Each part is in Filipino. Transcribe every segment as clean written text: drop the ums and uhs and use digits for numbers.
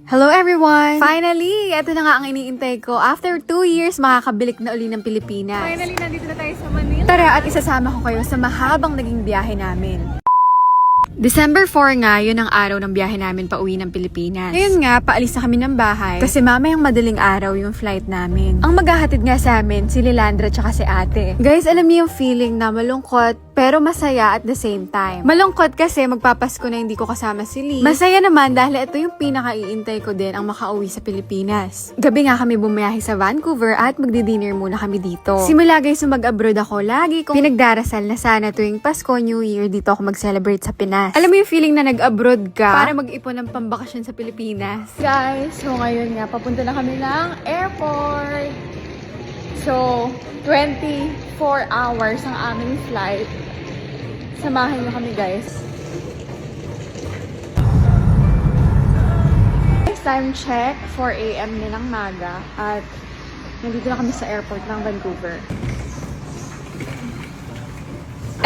Hello everyone! Finally! Ito na nga ang iniintay ko. After 2 years, makakabilik na uli ng Pilipinas. Finally, nandito na tayo sa Manila. Tara at isasama ko kayo sa mahabang naging biyahe namin. December 4 nga, yun ang araw ng biyahe namin pa uwi ng Pilipinas. Ngayon nga, paalis na kami ng bahay kasi mamayang madaling araw yung flight namin. Ang maghahatid nga sa amin, si Lilandra tsaka si ate. Guys, alam niyo yung feeling na malungkot pero masaya at the same time. Malungkot kasi magpapasko na hindi ko kasama si Lee. Masaya naman dahil ito yung pinaka-iintay ko din ang makauwi sa Pilipinas. Gabi nga kami bumiyahe sa Vancouver at magdi-dinner muna kami dito. Simula guys, mag-abroad ako, lagi kong pinagdarasal na sana tuwing Pasko, New Year, dito ako mag-celebrate sa Pinas. Alam mo yung feeling na nag-abroad ka para mag-ipon ng pambakasyon sa Pilipinas. Guys, so ngayon nga, papunta na kami ng airport. So, 24 hours ang aming flight. Samahan niyo kami, guys. Time check, 4 AM na ng maga. At nandito na kami sa airport ng Vancouver.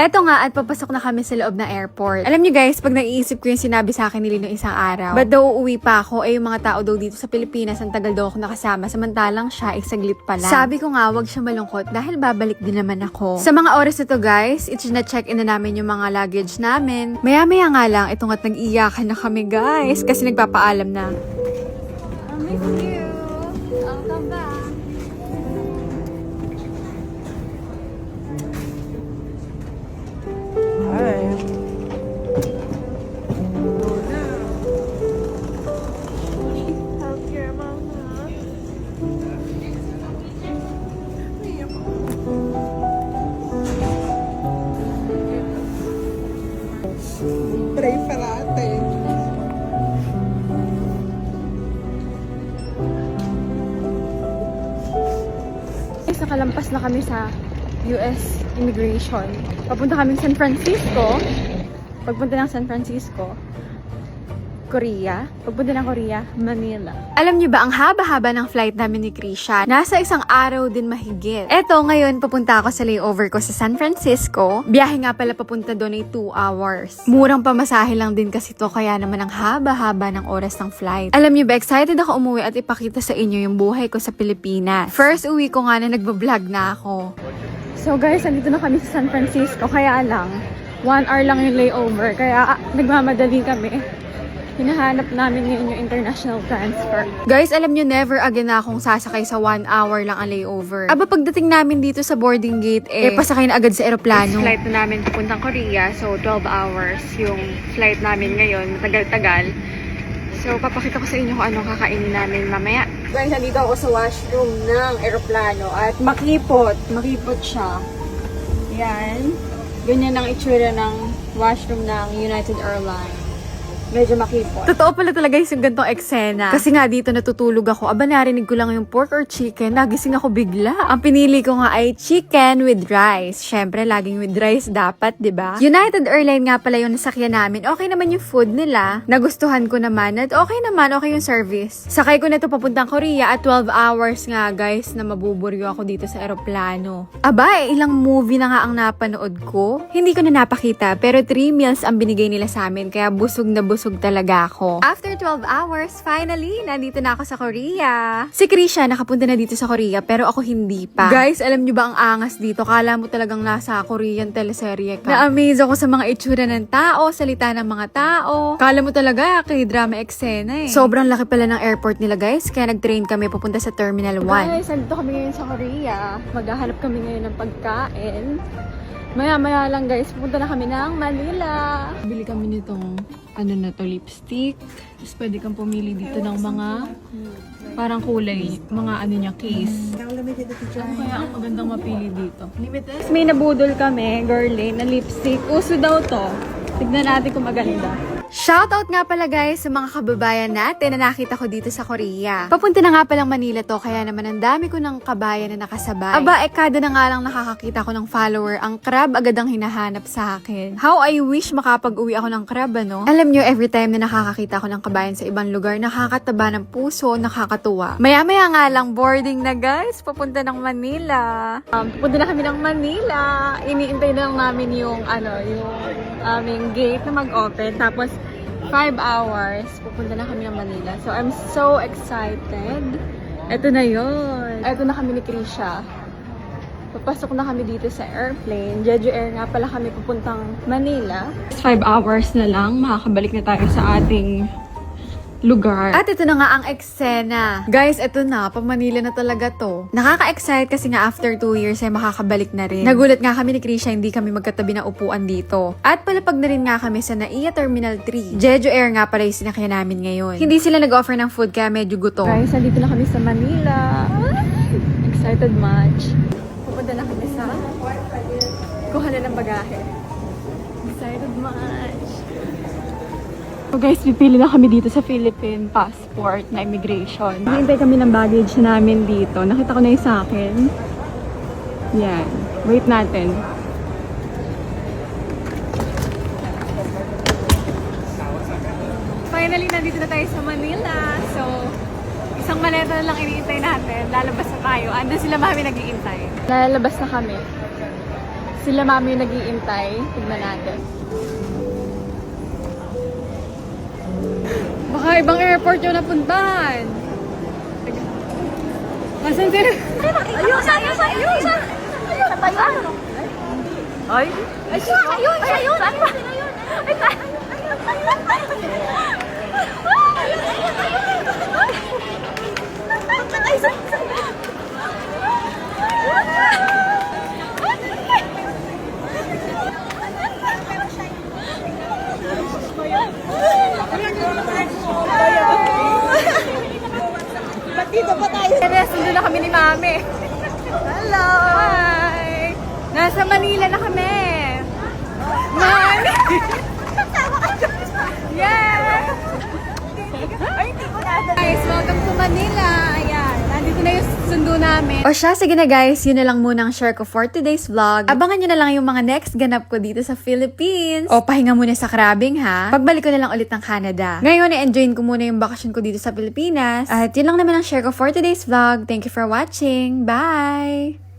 Eto nga at papasok na kami sa loob ng airport. Alam niyo guys, pag naiisip ko yung sinabi sa akin ni Lino isang araw, ba't daw uuwi pa ako, yung mga tao daw dito sa Pilipinas, ang tagal daw ako nakasama, samantalang siya, saglit pa lang. Sabi ko nga, wag siya malungkot dahil babalik din naman ako. Sa mga oras na to guys, check-in na namin yung mga luggage namin. Maya-maya nga lang, ito nga't nag-iyakan na kami guys, kasi nagpapaalam na. I miss you. I'll come back. Pray parate. Guys, nakalampas na kami sa US Immigration. Papunta kami San Francisco. Pagpunta ng San Francisco, Korea. Pagpunta ng Korea, Manila. Alam niyo ba, ang haba-haba ng flight namin ni Krisha, nasa isang araw din mahigit. Eto, ngayon papunta ako sa layover ko sa San Francisco. Biyahe nga pala papunta doon ay 2 hours. Murang pamasahe lang din kasi to, kaya naman ang haba-haba ng oras ng flight. Alam niyo ba, excited ako umuwi at ipakita sa inyo yung buhay ko sa Pilipinas. First uwi ko nga na nagbablog na ako. So guys, nandito na kami sa San Francisco. Kaya lang, 1 hour lang yung layover. Kaya nagmamadali kami. Hinahanap namin ngayon yung international transfer. Guys, alam nyo, never again na akong sasakay sa 1 hour lang ang layover. Aba, pagdating namin dito sa boarding gate, pasakay na agad sa eroplano. Flight na namin papuntang Korea. So, 12 hours yung flight namin ngayon. Matagal-tagal. So, papakita ko sa inyo kung anong kakainin namin mamaya. Guys, nandito ako sa washroom ng eroplano. At makipot. Makipot siya. Yan. Ganyan ang itsura ng washroom ng United Airlines. Medyo makipot. Totoo pala talaga yung gantong eksena. Kasi nga dito natutulog ako. Aba, narinig ko lang yung pork or chicken. Nagising ako bigla. Ang pinili ko nga ay chicken with rice. Syempre, laging with rice dapat, di ba? United Airlines nga pala yung nasakyan namin. Okay naman yung food nila. Nagustuhan ko naman. At okay naman, okay yung service. Sakay ko na ito papuntang Korea at 12 hours nga, guys, na mabuburyo ako dito sa aeroplano. Aba, ilang movie na nga ang napanood ko. Hindi ko na napakita, pero 3 meals ang binigay nila sa amin. Kaya busog na busog talaga ako. After 12 hours, finally, nandito na ako sa Korea. Si Krisha, nakapunta na dito sa Korea, pero ako hindi pa. Guys, alam nyo ba ang angas dito? Kala mo talagang nasa Korean teleserye ka. Na-amaze ako sa mga itsura ng tao, salita ng mga tao. Kala mo talaga, k-drama eksena eh. Sobrang laki pala ng airport nila, guys, kaya nag-train kami papunta sa Terminal 1. Guys, nandito kami ngayon sa Korea. Maghahanap kami ngayon ng pagkain. Maya-maya lang guys, pupunta na kami ng Manila. Bili kami nitong, lipstick. Tapos pwede kang pumili dito ng mga parang kulay, mga case. Ano kaya ang magandang mapili dito? Limited? May nabudol kami, girly, na lipstick. Uso daw to. Tignan natin kung maganda. Shoutout nga pala guys sa mga kababayan natin na nakita ko dito sa Korea. Papunta na nga palang Manila to, kaya naman ang dami ko ng kabayan na nakasabay. Aba, kada na nga lang nakakakita ko ng follower, ang crab agad ang hinahanap sa akin. How I wish makapag-uwi ako ng crab, ano? Alam nyo, every time na nakakakita ko ng kabayan sa ibang lugar, nakakataba ng puso, nakakatuwa. Maya-maya nga lang, boarding na guys, papunta ng Manila. Pupunta na kami ng Manila. Iniintay na lang namin yung aming gate na mag-open. Tapos, 5 hours, pupunta na kami ng Manila. So, I'm so excited. Ito na yun. Ito na kami ni Krisha. Papasok na kami dito sa airplane. Jeju Air nga pala kami pupuntang Manila. 5 hours na lang, makakabalik na tayo sa ating lugar. At ito na nga ang eksena. Guys, ito na. Pa-Manila na talaga to. Nakaka-excite kasi nga after 2 years ay makakabalik na rin. Nagulat nga kami ni Krisha, hindi kami magkatabi ng upuan dito. At palapag na rin nga kami sa NAIA Terminal 3. Jeju Air nga pala yung sinakyan namin ngayon. Hindi sila nag-offer ng food kaya medyo gutom. Guys, nandito na kami sa Manila. Excited much. Pupunta na kami sa kuha na ng bagahe. Excited much. So guys, pipili na kami dito sa Philippine passport na immigration. Hintay kami ng baggage namin dito. Nakita ko na yung sa akin. Yan. Wait natin. Finally, nandito na tayo sa Manila. So, isang maleta na lang iniintay natin. Lalabas na tayo. Andun sila mami nag-iintay. Lalabas na kami. Sila mami nag-iintay. Tignan natin. Baka ibang airport yung napuntahan. Masan sila? Ayun! Ay! Ayun! Dito pa tayo. Nandun na kami ni Mami. Hello! Hi! Nasa Manila na kami. Mami! Yes! Guys, welcome to Manila. Ayan, nandito na yung sundo namin. O siya, sige na guys, yun na lang muna ang share ko for today's vlog. Abangan nyo na lang yung mga next ganap ko dito sa Philippines. O pahinga muna sa Krabbing ha. Pagbalik ko na lang ulit ng Canada. Ngayon, i-enjoyin ko muna yung bakasyon ko dito sa Pilipinas. At yun lang naman ang share ko for today's vlog. Thank you for watching. Bye!